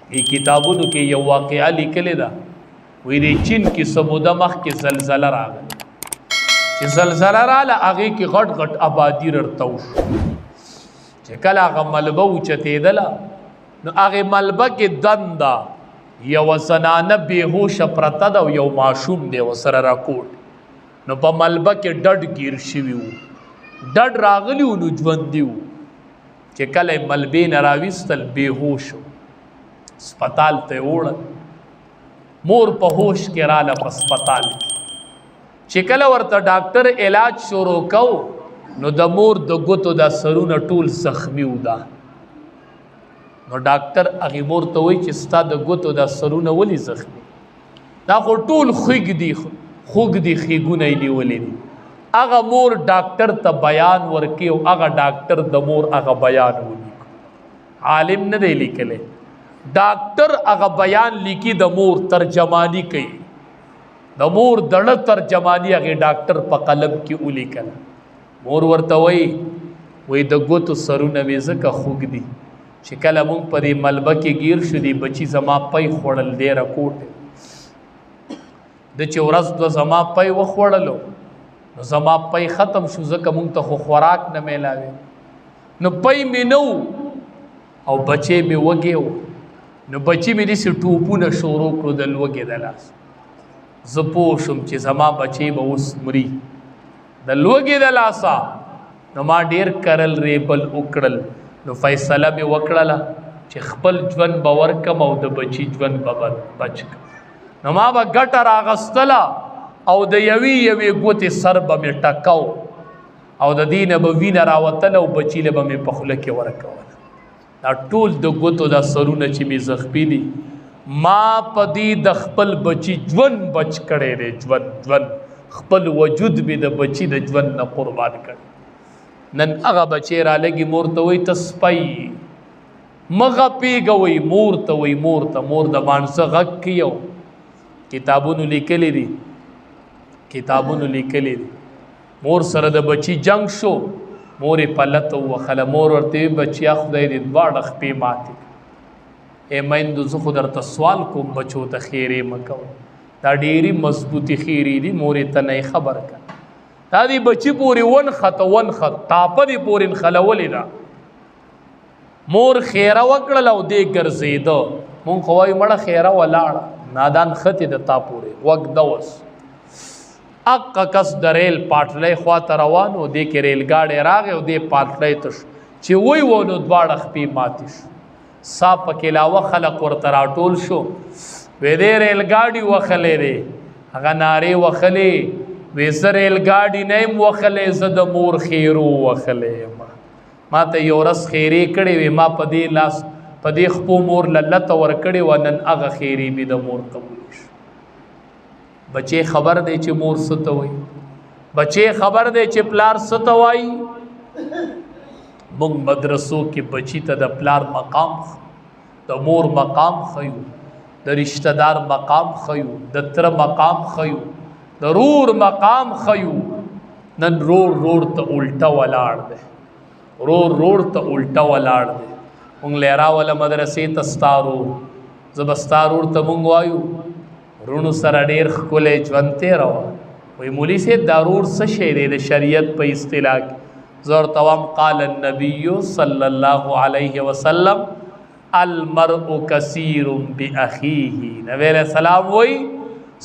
ای کتابونو کې یو واقعه لیکلې ده وی دی چین کې سموده مخ کې زلزله راغله چې زلزله راله هغې کې غټ غټ آبادي رړتو شو چې کله هغه ملبه اوچتېدله نو هغې ملبه کې دنده یوه زنانه بېهوشه پرته ده او یو ماشوم دی ورسره راکوټ نو په ملبه کې ډډ ګیر شوي وو ډډ راغلي وو نو ژوندي وو چې کله یې ملبې نه راویستل بېهوش و سپتال ته یې وړل مور په هوش کې راله په سپتال کې چې کله ورته ډاکټر علاج شروع کو نو د مور د ګوتو دا سرونه ټول زخمي و ده نو ډاکټر هغې مور ته وایي چې ستا د ګوتو دا سرونه ولې زخمي دا خو ټول خوږ دي ښېګونه یې نیولې دي هغه مور ډاکټر ته بیان ورکړي او هغه ډاکټر د مور هغه بیان ولیکو عالم نه دی لیکلی ډاکټر هغه بیان لیکي د مور ترجمانی کوي د مور دړه ترجمانی هغې ډاکټر په قلم کې ولیکله مور ورته وایي د ګوتو سرونه مې ځکه خوږ دي چې کله مونږ په دې ملبه کې ګیر شو دی بچي زما پی خوړل ډېره کوټ د چې ورځ دوه زما پی وخوړلو نو زما پی ختم شو ځکه مونږ ته خو خوراک نه میلاوي نو پی مې نه او بچی مې وږی و نو بچی مې داسې ټوپونه شروع کړو د لوږې د لاس زه پوه شوم چې زما بچی به اوس مري د لوږې د لاسه نو ما ډېر کرل ریبل وکړل نو فیصله مې وکړله چې خپل ژوند به ورکم او د بچي ژوند به بچ کړم نو ما به ګټه راغستله او د یوې ګوتې سر به مې ټکو او د دې نه به وینه راوتله او بچي له به مې په خوله کې ورکوله دا ټول د ګوتو دا سرونه چې مې زخمي دي ما په دې د خپل بچي ژوند بچ کړی دی ژوند خپل وجود مې د بچي د ژوند نه قربان کړی نن هغه بچی رالګي مور ته وایي ته سپی مه غپېږه وایي مور ته وایي مور د مانځه غږ کوي کتابونو لیکلي دي مور سره د بچی جنگ شو مور یې پلته ووهله مور ورته وایي بچیا خدای دې دواړه خپې ماتې ای میندو زه خو درته سوال کوم بچو ته خیرې مه کوه دا ډېرې مضبوطې خیرې دي مور یې ته نه یې خبر کړه دا دی بچی پورې ونخت تاپه دی پورې نښلولې ده مور خیره وکړله او دی ګرځېده مونږ خو وایو مړه خیره ولاړه نادان ختې د تا پورې وږده وس اقه کس د ریل پاټلۍ خواته روان و دی کې ریل ګاډی راغی او دی پاټلۍ ته شو چې وی و نو دواړه خپې ماتې شو سا پکې علاوه خلق ورته راټول شو وی دی ریل ګاډي وښلی دی هغه نارې وښلې وی زه ریل ګاډي نه یم وښلی زه د مور خیرو وښلی یم ما ته یو ورځ خیرې کړې وې ما په دې لاس په دې خپو مور لته ورکړې وه نن هغه خیرې مې د مور قبول شو بچې خبر دی چې مور څه ته وایي بچې خبر دی چې پلار څه ته وایي موږ مدرسو کې بچی ته د پلار مقام د مور مقام ښیو د رشته دار مقام ښیو د تره مقام ښیو د رور مقام ښیو نن رور ته الټه ولاړ دی رور ته الټه ولاړ دی مونږ لی راوله مدرسې ته ستا رور زه به ستا رور ته مونږ وایو رونو سره ډېر ښکلی ژوند تېروه وایي مولي صاحب دا رور څه شی دی د شریعت په اصطلاح کې زه ورته وایم قال النبي صلی الله علیه وسلم المرء کثیر باخیه نبی علیہ السلام وایي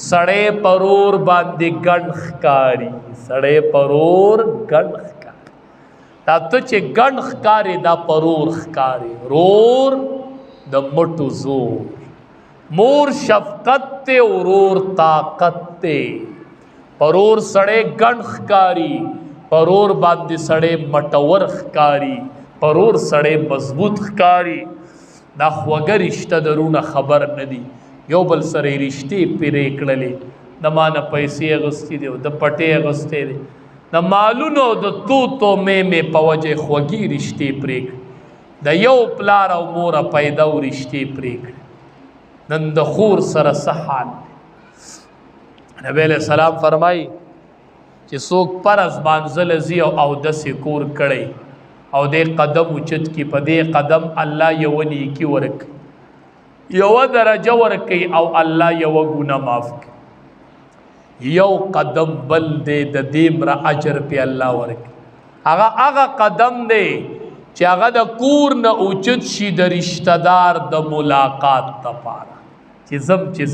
سړی پرور باندې ګڼ ښکاري سړی پرور ګڼ ښکاري دا ته چې ګڼ ښکاري دا پرور ښکاري رور د مټو زور مور شفقت ته ورور طاقت ته پرور سړی ګڼ ښکاري پرور باندې سړی مټور ښکاري پرور سړی مضبوط ښکاري دا خوږه رشته درونه خبر نه دي یو بل سره یې رشتې پرې کړلې د ما نه پیسې اخیستې دي او د پټې اخیستې دي د مالونو او د توتو میمې په وجې خوږې رشتې پرې کړې د یو پلار او موره پیدا و رشتې پرې کړې نن د خور سره څه حال دی نبی علیہ السلام فرمایي چې څوک فرض مانځله ځي او اودس یې کور کړی او دې قدم اوچت کړي په دې قدم الله یوه نیکي ورکړي یو درجه ورکی او الله یو ګناه معاف کړي. یو قدم بل دی د دې مره اجر په الله ورکړي. هغه قدم دی چې هغه د کور نه اوچت شي د رشتہ دار د ملاقات لپاره، چې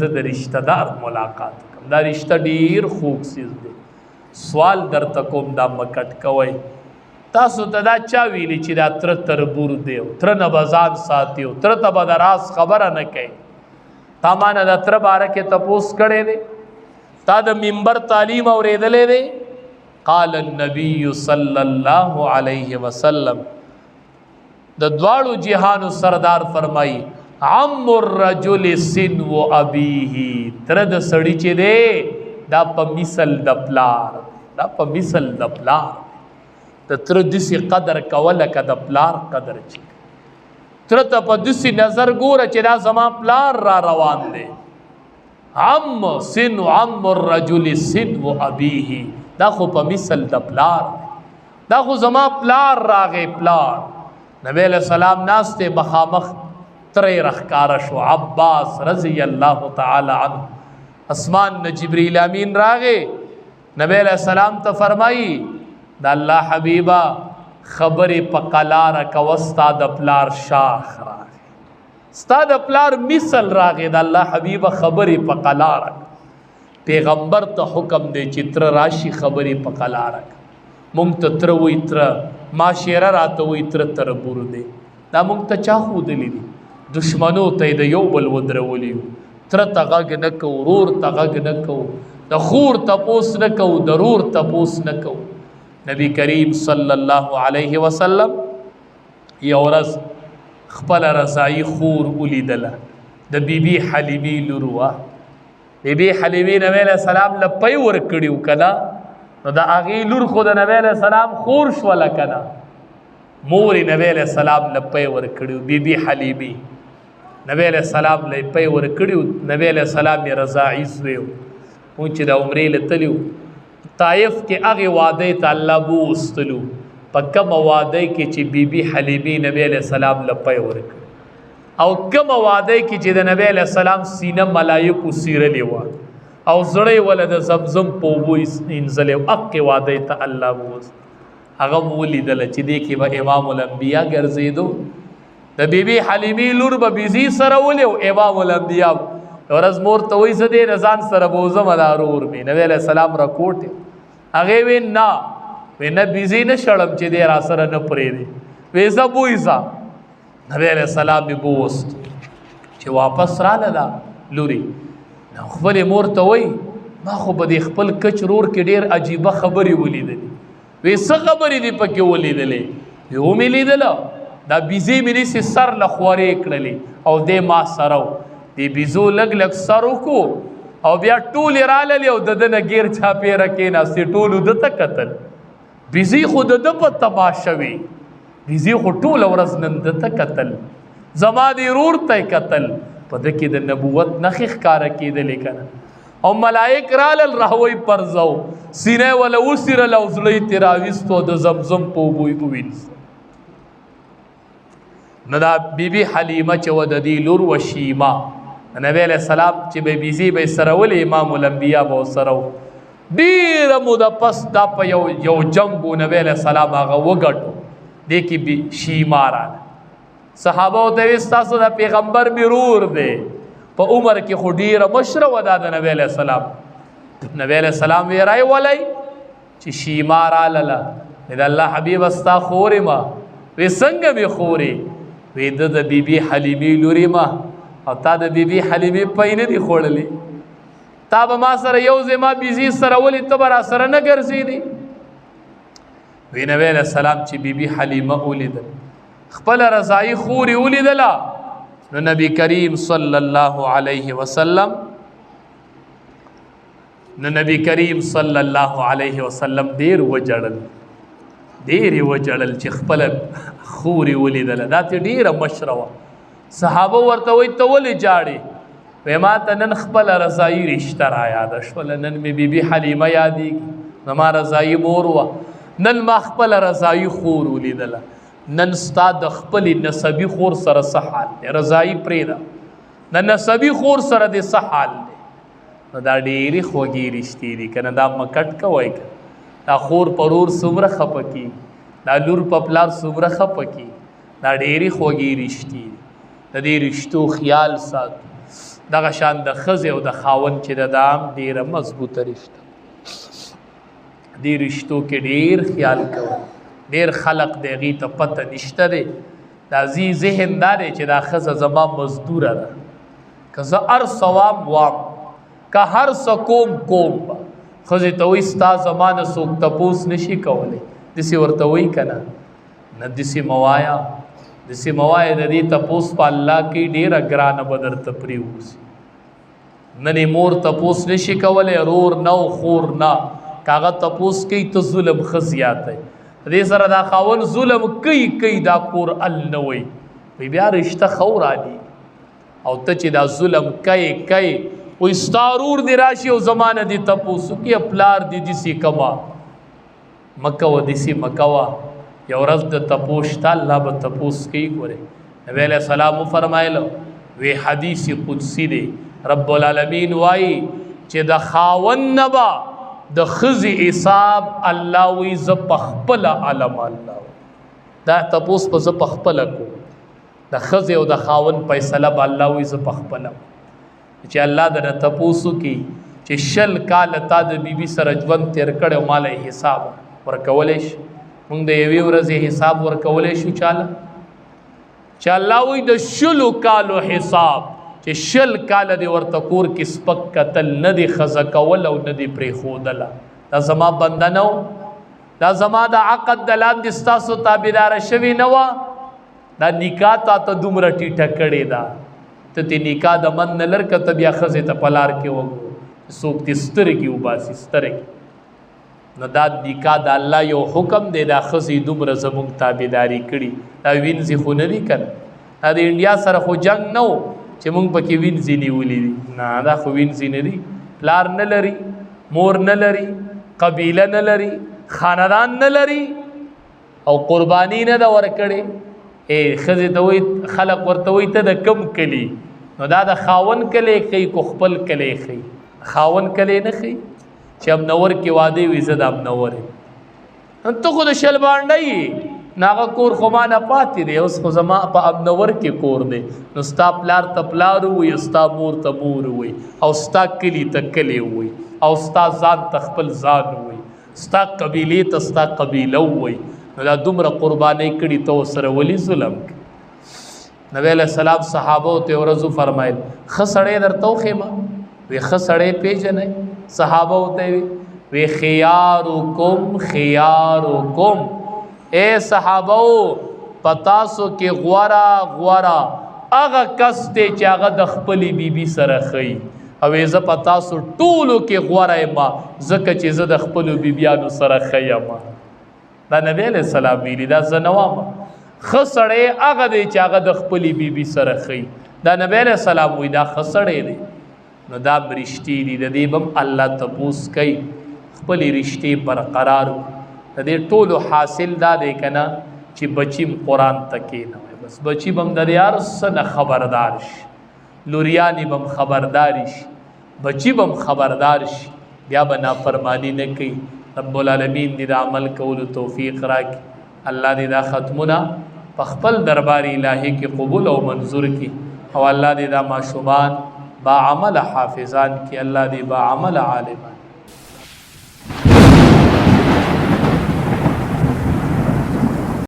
زه د رشتہ دار ملاقات کوم. دا رشتہ ډیر خوږ څیز دی. سوال درته کوم دا مکټ کوئ. تاسو ته دا چا ویلي چې دا تره تربور دی او تره نه به ځان ساتي او تره ته به د راز خبره نه کوي؟ تا ما نه د تره باره کې تپوس کړی دی؟ تا د منبر تعلیم اورېدلی دی؟ قال النبي صلی الله علیه وسلم، د دواړو جهانو سردار فرمایي عم الرجل سنو ابیه، تره د سړي چې دی دا په مثل د پلار، دا په مثل د پلار. د تره داسې قدر کوه لکه د پلار قدر چې تره ته په داسې نظر ګوره چې دا زما پلار را روان دی. عم الرجل سنو ابیه، دا خو په مثل د پلار، دا خو زما پلار راغی. پلار نبی علیہ السلام ناسته مخامخ تره رخکاره شو. عباس رضی الله تعالی عنه اسمان نه جبریل امین راغی. نبی علیہ السلام ته فرمایي دا الله حبیبا خبرې په قلاره کوه، ستا د پلار شاخ راغی، ستا د پلار مثل راغی. د الله حبیبا خبرې په قلاره. پیغمبر ته حکم دی چې تره راشي خبرې په قلاره. مونږ ته تره وایي، تره معاشره راته وایي تره تربور دی. دا مونږ ته چا ښودلی دي؟ دشمنو ته یې د یو بل ودرولي یو. تره ته غږ نه کوو، ورور ته غږ نه کوو، د خور تپوس نه کوو، د رور تپوس نه کوو. نبی کریم صلی الله علیه وسلم یو ورځ خپل رضاعي خور ولیدله، د بیبي حلیمې لور وه. بیبي حلیمې نبی علیہ السلام له پی ورکړي و که نه، نو د هغې لور خو د نبی علیہ السلام خور شوله که نه. مور یې نبی علیہ السلام له پی ورکړي و، بیبي حلیمې نبی علیہ السلام له پی ورکړي و. نبی علیہ السلام یې رضاعي زوی و. مونږ چې د عمرې له تلي و طایف کې هغې وادۍ ته الله بوستلو، په کومه وادۍ کې چې بیبي حلیمې نبی علیہ السلام له پی ورکړي، او کومه وادۍ کې چې د نبی علیہ السلام سینه ملایکو څیرلې وه او زړه یې وله د زمزم په اوبو انځلی و، هغې وادۍ ته الله بوست. هغه مو ولیدله چې دې کې به امام الانبیا ګرځېدو. د بیبي حلیمې لور به بیزي سره ولې او امام الانبیا ورځ مور ته وایي زه دې نه ځان سره بوځمه دا رور مې. نبی علیہ السلام راکوټ هغې وی نه، وی نه بیزي نه شړم چې دی را سره نه پرېږدي، وی زه بوځه. نبی علیہ السلام مې بوست. چې واپس راله دا لوري، خپلې مور ته وایي ما خو به دې خپل کچ رور کې ډېر عجیبه خبرې ولیدلې. وی څه خبرې دې پکې ولیدلې؟ وی ومې لیدله دا بیزې مې نیسې سر له خورې کړلې او دې ما سره و. دې بیزو لږ لږ سر وکړو او بیا ټولې راللې او د ده نه ګیر چاپېره کېناستې، ټولو ده ته کتل. بیزي خو د ده په تماشه وي، بیزي خو ټوله ورځ نن ده ته کتل، زما دې ورور ته یې کتل. په ده کې د نبوت نښې ښکاره کېدلې که نه. او ملایک رالل راوی پرځو، سینه یې وله وڅیرله او زړه یې ترې راویستو او د زمزم په اوبو یې ووینځه. نو دا بیبي حلیمه چې وه د دې لور وه شیمه، نبی علیہ السلام چې به بیزي به یې سره ولې امام الانبیا به ورسره و. ډېره موده پس دا په یو جنګ و نبی علیہ السلام هغه وګټو، دې کې شیمه راله. صحابه ورته ویل ستاسو د پیغمبر مې رور دی، په عمر کې خو ډېره مشره وه دا د نبی علیہ السلام. نبی علیہ السلام وی رای ولی چې شیمه رالله، د الله حبیبه ستا خور یم. وی څنګه مې خورې؟ وی ده د بیبي حلیمې لور یم او تا د بیبي حلیمې پی نه دي خوړلې. تا به ما سره یو ځای ما بیزي سره ولې ته به را سره نه ګرځېدې؟ وی نبی علیہ السلام چې بیبي حلیمه ولیدل، خپله رضاعي خور یې ولیدله، نو نبی کریم صلی الله علیه وسلم ډېر وجړل چې خپله خور یې ولیدله. دا ترې ډېره مشره وه. صحابه ورته وایي ته ولې جاړې؟ وی ما ته نن خپله رضاعي رشته را یاده شوله، نن مې بیبي حلیمه یادېږي، زما رضاعي مور وه. نن ما خپله رضاعي خور ولیدله. نن ستا د خپلې نسبي خور سره څه حال دی؟ رضاعي پرېږده، د نسبی خور سره د څه حال دی؟ نو دا ډېرې خوږې رشتې دي که نه دا مکټ کوئ که دا خور پرور څومره خفه کېږي دا لور په پلار څومره خفه کېږي دا ډېرې خوږې رشتې دي د دې رشتو خیال ساتو دغه شان د ښځې او د خاوند چې د دام ډېره مضبوطه رشته دې رشتو کې ډېر خیال کوئ ډېر خلق د هغې ته پته نشته دی دا ځي ذهن دا دی چې دا ښځه زما مزدوره ده که زه هر ثواب وام که هر څه کوم به ښځې ته وایي ستا زما نه څوک تپوس نشي کولی داسې ورته وایي که نه نه داسې مه وایه داسې مه وایه د دې تپوس په الله کې ډېره ګرانه به درته پرېوځي نن یې مور تپوس نشي کولی رور نه او خور نه که هغه تپوس کوي ته ظلم ښه زیاتی دې سره دا خاوند ظلم کوي دا کور ال نه وی بیا رشته ښه رادي او ته چې دا ظلم کوي وایي ستا رور دې راشي او زما نه دې تپوس وکړي پلار دې داسې کما مه کوه داسې مه کوه یو ورځ د تپوس شته الله به تپوس کوي ګورې نبی علیه السلام وفرمایله وی حدیث قدسی دی رب العالمین وایي چې د خاوند نه به د ښځې حساب الله وی زه پخپله علم الله دا تپوس په زه پخپله کوم د ښځې او د خاوند فیصله به الله وی زه پخپله چې الله درنه تپوس وکړي چې 20 کاله تا د بیبي سره ژوند تېر کړی او ماله حساب ورکولی شي موږ د یوې ورځې حساب ورکولی شو چاله چې الله وی د 20 کالو حساب چې 20 کاله دې ورته کور کې سپک کتل نه دې ښځه کول او نه دې پرېښودله دا زما بنده نه و دا زما د عقد د لاندې ستاسو تابعداره شوې نه وه دا نکاح تا ته دومره ټیټه کړې ده ته دې نکاح د من نه لر که ته بیا ښځې ته په لار کې وګورو څوک دې سترګې وباسي سترګې نو دا نکاح د الله یو حکم دی دا ښځې دومره زموږ تابعداري کړي دا وینځي خو نه دي که نه دا د انډیا سره خو جنګ نه و چې موږ پکې وینځي نیولي دي نه دا خو وینځي نه دي پلار نه لري مور نه لري قبیله نه لري خاندان نه لري او قرباني نه ده ورکړې ښځې ته وایي خلق ورته وایي ته د کم کلي نو دا د خاوند کلی ښیي کو خپل کلی ښیي خاوند کلی نه ښیي چې امنور کې واده وي زه د امنور یم ته خو د شلبانډه یې نو هغه کور خو ما نه پاتې دی اوس خو زما په امنور کې کور دی نو ستا پلار ته پلار ووایي ستا مور ته مور ووایي او ستا کلي ته کلی ووایي او ستا ځان ته خپل ځان ووایي ستا قبیلې ته ستا قبیله ووایي نو دا دومره قربانۍ کړي ته ورسره ولي ظلم کوي نبی علیه السلام صحابو ته یو ورځ وفرمیل ښه سړی درته وښیم وی ښه سړی پیژنئ صحابه ته وی خیارکم خیارکم اے صحابو پتاسو کې غورا هغه کس دی چې هغه د خپلې بیبي سره ښیي او زه پتاسو ټولو کې غوره یم ځکه چې زه د خپلو بیبیانو سره ښه یم دا نبی علیه السلام ویلي دا زه نه وایم ښه سړی هغه دی چې هغه د خپلې بیبي سره ښیي دا نبی علیه السلام وایي دا ښه سړی دی نو دا رشتې دي د دې به الله تپوس کوي خپلې رشتې برقرار د دې ټولو حاصل دا دی که نه چې بچیم قرآن ته کښېنوي بس بچي به هم د هر څه نه خبردار شي لوریانې به هم خبرداري شي بچي به هم خبردار شي بیا به نافرماني نه کوي رب العالمین دې د عمل کولو توفیق راکړي الله دې دا ختمونه په خپل دربار الهي کې قبول او منظور کړي او الله دې دا ماشومان با عمل حافظان کړي الله دې با عمل عالمان